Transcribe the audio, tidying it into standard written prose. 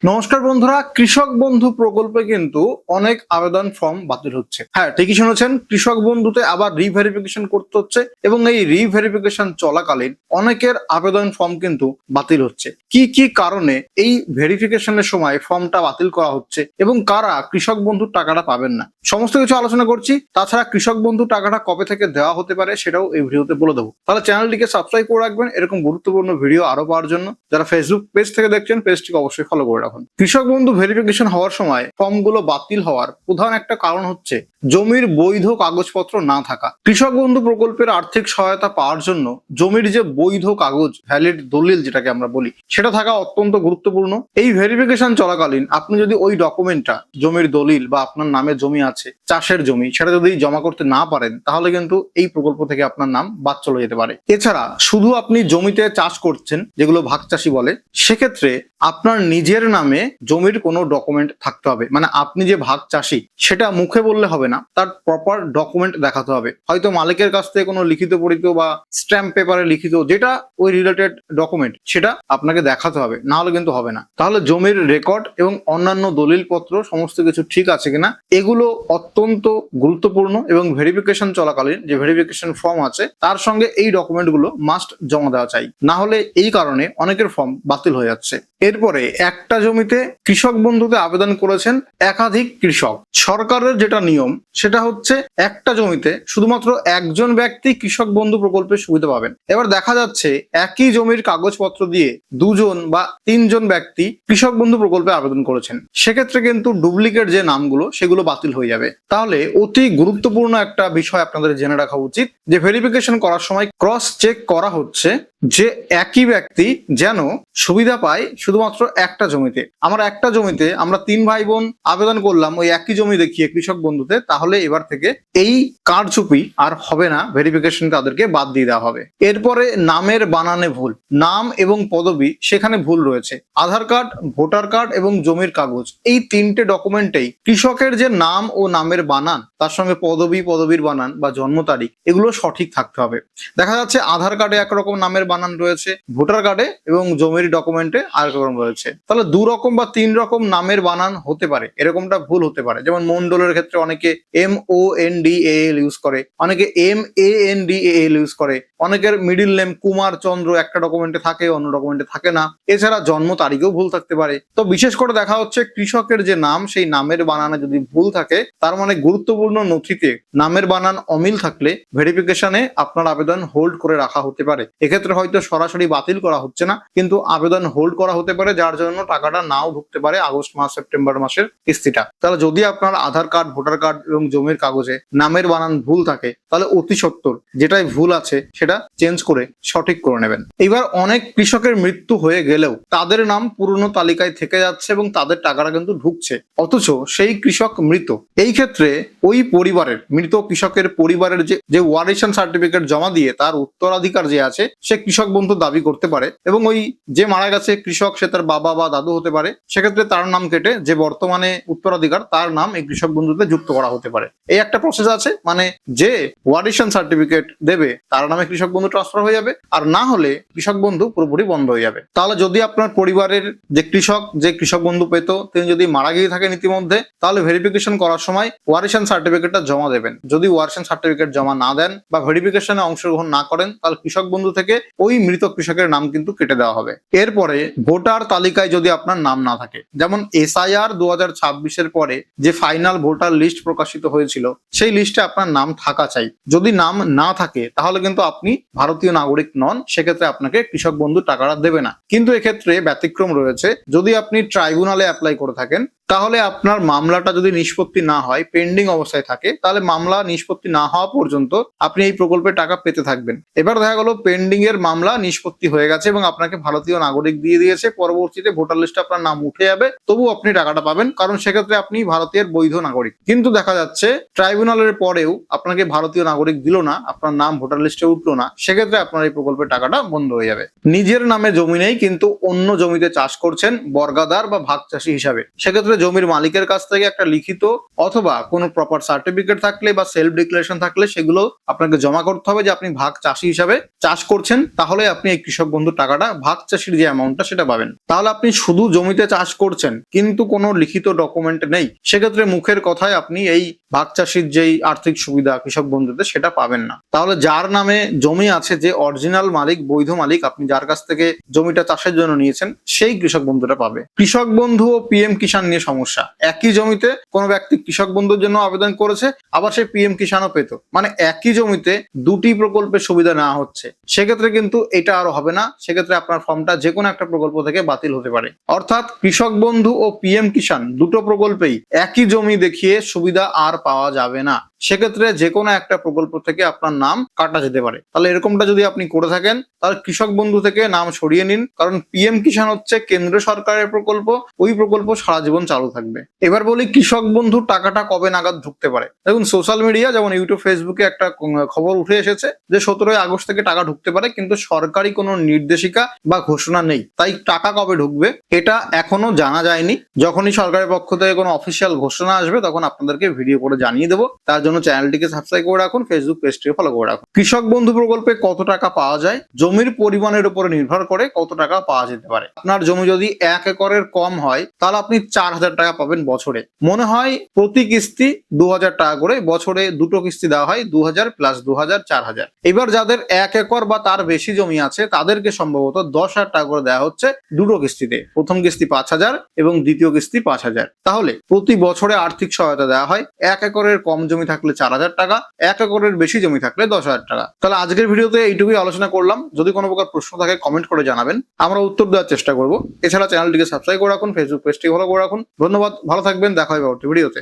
নমস্কার বন্ধুরা, কৃষক বন্ধু প্রকল্পে কিন্তু অনেক আবেদন ফর্ম বাতিল হচ্ছে। হ্যাঁ, ঠিকই শুনেছেন, কৃষক বন্ধুতে আবার রিভেরিফিকেশন করতে হচ্ছে এবং এই রিভেরিফিকেশন চলাকালীন অনেকের আবেদন ফর্ম কিন্তু বাতিল হচ্ছে। কি কি কারণে এই ভেরিফিকেশনের সময় ফর্মটা বাতিল করা হচ্ছে এবং কারা কৃষক বন্ধুর টাকাটা পাবেন না, সমস্ত কিছু আলোচনা করছি। তাছাড়া কৃষক বন্ধু টাকাটা কবে থেকে দেওয়া হতে পারে সেটাও এই ভিডিওতে বলে দেবো। তাহলে চ্যানেলটিকে সাবস্ক্রাইব করে রাখবেন এরকম গুরুত্বপূর্ণ ভিডিও আরো পাওয়ার জন্য। যারা ফেসবুক পেজ থেকে দেখছেন, পেজটিকে অবশ্যই ফলো করে রাখুন। কৃষক বন্ধু ভেরিফিকেশন হওয়ার সময় ফর্মগুলো বাতিল হওয়ার প্রধান একটা কারণ হচ্ছে জমির বৈধ কাগজপত্র না থাকা। কৃষক বন্ধু প্রকল্পের আর্থিক সহায়তা পাওয়ার জন্য জমির যে বৈধ কাগজ, ভ্যালিড দলিল যেটাকে আমরা বলি, সেটা থাকা অত্যন্ত গুরুত্বপূর্ণ। এই ভেরিফিকেশন চলাকালীন আপনি যদি ওই ডকুমেন্টটা, জমির দলিল বা আপনার নামে জমি আছে, চাষের জমি, সেটা যদি জমা করতে না পারেন তাহলে কিন্তু এই প্রকল্প থেকে আপনার নাম বাদ চলে যেতে পারে। এছাড়া শুধু আপনি জমিতে চাষ করছেন, যেগুলো ভাগ চাষি বলে, সেক্ষেত্রে আপনার নিজের নামে জমির কোনো ডকুমেন্ট থাকতে হবে। মানে আপনি যে ভাগ চাষি সেটা মুখে বললে হবে না, তার প্রপার ডকুমেন্ট দেখাতে হবে। হয়তো মালিকের কাছ থেকে কোনো লিখিত পড়িত বা স্ট্যাম্প পেপারে লিখিত যেটা ওই রিলেটেড ডকুমেন্ট, সেটা আপনাকে দেখাতে হবে, না হলে কিন্তু হবে না। তাহলে জমির রেকর্ড এবং অন্যান্য দলিলপত্র সমস্ত কিছু ঠিক আছে কিনা এগুলো অত্যন্ত গুরুত্বপূর্ণ এবং ভেরিফিকেশন চলাকালীন যে ভেরিফিকেশন ফর্ম আছে তার সঙ্গে এই ডকুমেন্টগুলো মাস্ট জমা দেওয়া চাই, না হলে এই কারণে অনেকের ফর্ম বাতিল হয়ে যাচ্ছে। এরপরে একটা জমিতে কৃষক বন্ধুতে আবেদন করেছেন একাধিক কৃষক। সরকারের যেটা নিয়ম সেটা হচ্ছে একটা জমিতে শুধুমাত্র একজন ব্যক্তি কৃষক বন্ধু প্রকল্পের সুবিধা পাবেন। এবার দেখা যাচ্ছে একই জমির কাগজপত্র দিয়ে দুজন বা তিনজন ব্যক্তি কৃষক বন্ধু প্রকল্পে আবেদন করেছেন, সেক্ষেত্রে কিন্তু ডুপ্লিকেট যে নামগুলো সেগুলো বাতিল হয়ে যাবে। তাহলে অতি গুরুত্বপূর্ণ একটা বিষয় আপনাদের জেনে রাখা উচিত যে ভেরিফিকেশন করার সময় ক্রস চেক করা হচ্ছে যে একই ব্যক্তি যেন সুবিধা পায় শুধুমাত্র একটা জমিতে। আমার একটা জমিতে আমরা 3 ভাই বোন আবেদন করলাম ওই একই জমি দেখিয়ে কৃষক বন্ধুতে, তাহলে এবার থেকে এই কারচুপি আর হবে না, ভেরিফিকেশন তাদেরকে বাদ দিয়ে দেওয়া হবে। এরপরে নামের বানানে ভুল, নাম এবং পদবি সেখানে ভুল রয়েছে। আধার কার্ড, ভোটার কার্ড এবং জমির কাগজ, এই 3টে ডকুমেন্টেই কৃষকের যে নাম ও নামের বানান, তার সঙ্গে পদবি, পদবীর বানান বা জন্ম তারিখ, এগুলো সঠিক থাকতে হবে। দেখা যাচ্ছে আধার কার্ডে একরকম নামের বানান রয়েছে, ভোটার কার্ডে এবং জমির ডকুমেন্টে আরেক রকম রয়েছে। তাহলে 2 রকম বা 3 রকম নামের বানান হতে পারে, এরকমটা ভুল হতে পারে। যেমন মন্ডলের ক্ষেত্রে অনেকে MONDAL ইউজ করে, অনেকে MANDAL ইউজ করে, অনেকের মিডিল নেম কুমার চন্দ্র একটা ডকুমেন্টে থাকে, অন্য ডকুমেন্টে থাকে না। এছাড়া জন্ম তারিখেও ভুল থাকতে পারে। তো বিশেষ করে দেখা হচ্ছে কৃষকের যে নাম, সেই নামের বানানে যদি ভুল থাকে, তার মানে গুরুত্বপূর্ণ নথিতে নামের বানান অমিল থাকলে ভেরিফিকেশনে আপনার আবেদন হোল্ড করে রাখা হতে পারে। এক্ষেত্রে হয়তো সরাসরি বাতিল করা হচ্ছে না, কিন্তু আবেদন হোল্ড করা হতে পারে, যার জন্য টাকাটা নাও ঢুকতে পারে আগস্ট মাস, সেপ্টেম্বর মাসের কিস্তিটা। তাহলে যদি আপনার আধার কার্ড, ভোটার কার্ড এবং জমির কাগজে নামের বানান ভুল থাকে, তাহলে অতি সত্বর যেটাই ভুল আছে সেটা চেঞ্জ করে সঠিক করে নেবেন। এবার অনেক কৃষকের মৃত্যু হয়ে গেলেও তাদের নাম পুরনো তালিকায় থেকে যাচ্ছে এবং তাদের টাকাটা কিন্তু ঢুকছে, অথচ সেই কৃষক মৃত। এই ক্ষেত্রে ওই পরিবারের, মৃত কৃষকের পরিবারের যে ওয়ারিশন সার্টিফিকেট জমা দিয়ে তার উত্তরাধিকার যে আছে সে কৃষক বন্ধু দাবি করতে পারে, এবং ওই যে মারা গেছে কৃষক সে তার বাবা বা দাদু হতে পারে, সেক্ষেত্রে তার নাম কেটে যে বর্তমানে উত্তরাধিকার তার নাম এই কৃষক বন্ধুতে যুক্ত করা হতে পারে। এই একটা প্রসেস আছে, মানে যে ওয়ারিশন সার্টিফিকেট দেবে তার নামে কৃষক বন্ধু ট্রান্সফার হয়ে যাবে, আর না হলে কৃষক বন্ধু পুরোপুরি বন্ধ হয়ে যাবে। তাহলে যদি আপনার পরিবারের যে কৃষক বন্ধু পেত তিনি যদি মারা গিয়ে থাকেন ইতিমধ্যে, তাহলে ভেরিফিকেশন করার সময় ওয়ারিশন সার্টিফিকেটটা জমা দেবেন। যদি ওয়ারিশন সার্টিফিকেট জমা না দেন বা ভেরিফিকেশনে অংশগ্রহণ না করেন, তাহলে কৃষক বন্ধু থেকে ওই মৃত কৃষকের নাম কিন্তু কেটে দেওয়া হবে। এরপরে ভোটার তালিকায় যদি আপনার নাম না থাকে, যেমন SIR 2026-এর পরে যে ফাইনাল ভোটার লিস্ট প্রকাশিত হয়েছিল, সেই লিস্টে আপনার নাম থাকা চাই। যদি নাম না থাকে তাহলে কিন্তু আপনি ভারতীয় নাগরিক নন, সেক্ষেত্রে আপনাকে কৃষক বন্ধু টাকাটা দেবে না। কিন্তু এক্ষেত্রে ব্যতিক্রম রয়েছে, যদি আপনি ট্রাইব্যুনালে অ্যাপ্লাই করে থাকেন, তাহলে আপনার মামলাটা যদি নিষ্পত্তি না হয়, পেন্ডিং অবস্থায় থাকে, তাহলে মামলা নিষ্পত্তি না হওয়া পর্যন্ত আপনি এই প্রকল্পের টাকা পেতে থাকবেন। এবার দেখা গেল পেন্ডিং এর মামলা নিষ্পত্তি হয়ে গেছে এবং আপনাকে ভারতীয় নাগরিক দিয়ে দিয়েছে, পরবর্তীতে ভোটার লিস্টে আপনার নাম উঠে যাবে, তবু আপনি টাকাটা পাবেন, কারণ সেক্ষেত্রে আপনি ভারতের বৈধ নাগরিক। কিন্তু দেখা যাচ্ছে ট্রাইব্যুনালের পরেও আপনাকে ভারতীয় নাগরিক দিল না, আপনার নাম ভোটার লিস্টে উঠলো না, সেক্ষেত্রে আপনার এই প্রকল্পের টাকাটা বন্ধ হয়ে যাবে। নিজের নামে জমি নেই কিন্তু অন্য জমিতে চাষ করছেন বর্গাদার বা ভাগ চাষি হিসাবে, সেক্ষেত্রে জমির মালিকের কাছ থেকে একটা লিখিত অথবা কোনো প্রপার সার্টিফিকেট থাকলে বা সেলফ ডিক্লারেশন থাকলে সেগুলো আপনাকে জমা করতে হবে যে আপনি ভাগ চাষি হিসাবে চাষ করছেন, তাহলে আপনি এই কৃষক বন্ধুর টাকাটা, ভাগ চাষির যে অ্যামাউন্টটা সেটা পাবেন। তাহলে আপনি শুধু জমিতে চাষ করছেন কিন্তু কোনো লিখিত ডকুমেন্ট নেই, সেক্ষেত্রে মুখের কথায় আপনি এই ভাগ চাষির যেই আর্থিক সুবিধা কৃষক বন্ধুতে সেটা পাবেন না। তাহলে যার নামে জমি আছে, যে অরিজিনাল মালিক, বৈধ মালিক, আপনি যার কাছ থেকে জমিটা চাষের জন্য নিয়েছেন, সেই কৃষক বন্ধুটা পাবে। কৃষক বন্ধু ও পিএম কিষাণ নিয়ে সমস্যা। একই জমিতে কোনো ব্যক্তি কৃষক বন্ধুর জন্য আবেদন করেছে, আবার সে পিএম কিষাণও পেত, মানে একই জমিতে দুটি প্রকল্পের সুবিধা নেওয়া হচ্ছে, সেক্ষেত্রে কিন্তু এটা আর হবে না। সেক্ষেত্রে আপনার ফর্মটা যে কোনো একটা প্রকল্প থেকে বাতিল হতে পারে। অর্থাৎ কৃষক বন্ধু ও পিএম কিষাণ দুটো প্রকল্পেই একই জমি দেখিয়ে সুবিধা আর পাওয়া যাবে না, সেক্ষেত্রে যে কোনো একটা প্রকল্প থেকে আপনার নাম কাটা যেতে পারে। তাহলে এরকমটা যদি আপনি করে থাকেন তাহলে কৃষক বন্ধু থেকে নাম সরিয়ে নিন, কারণ পিএম কিষাণ হচ্ছে কেন্দ্র সরকারের প্রকল্প, ওই প্রকল্প সারা জীবন চালু থাকবে। এবার বলি কৃষক বন্ধু টাকাটা কবে নাগাদ ঢুকতে পারে। দেখুন, সোশ্যাল মিডিয়া যেমন ইউটিউব, ফেসবুকে একটা খবর উঠে এসেছে যে 17 আগস্ট থেকে টাকা ঢুকতে পারে, কিন্তু সরকারি কোনো নির্দেশিকা বা ঘোষণা নেই, তাই টাকা কবে ঢুকবে এটা এখনো জানা যায়নি। যখনই সরকারের পক্ষ থেকে কোনো অফিসিয়াল ঘোষণা আসবে তখন আপনাদেরকে ভিডিও করে জানিয়ে দেবো। তার জন্য চ্যানেলটিকে সাবস্ক্রাইব করে রাখুন, ফেসবুক পেজটিকে ফলো করে রাখুন। কৃষক বন্ধু প্রকল্পে কত টাকা পাওয়া যায়? জমির পরিমাণের উপরে নির্ভর করে কত টাকা পাওয়া যেতে পারে। আপনার জমি যদি 1 একরের কম হয় তাহলে আপনি 4000 টাকা পাবেন বছরে। মনে হয় প্রতি কিস্তি 2000 টাকা করে, বছরে দুটো কিস্তি দেওয়া হয়, 2000 প্লাস 2000, 4000। এবার যাদের 1 একর বা তার বেশি জমি আছে তাদেরকে সম্ভবত 10,000 টাকা করে দেওয়া হচ্ছে দুটো কিস্তিতে। প্রথম কিস্তি 5000 এবং দ্বিতীয় কিস্তি 5000। তাহলে প্রতি বছরে আর্থিক সহায়তা দেওয়া হয়। 1 একরের কম জমি থাকলে 4000 টাকা, 1 একরের বেশি জমি থাকলে 10,000 টাকা। তাহলে আজকের ভিডিওতে এইটুকুই আলোচনা করলাম। যদি কোনো প্রকার প্রশ্ন থাকে কমেন্ট করে জানাবেন, আমরা উত্তর দেওয়ার চেষ্টা করব। এছাড়া চ্যানেলটিকে সাবস্ক্রাইব করে রাখুন, ফেসবুক পেজটি ফলো করে রাখুন। ধন্যবাদ, ভালো থাকবেন, দেখা হবে পরবর্তী ভিডিওতে।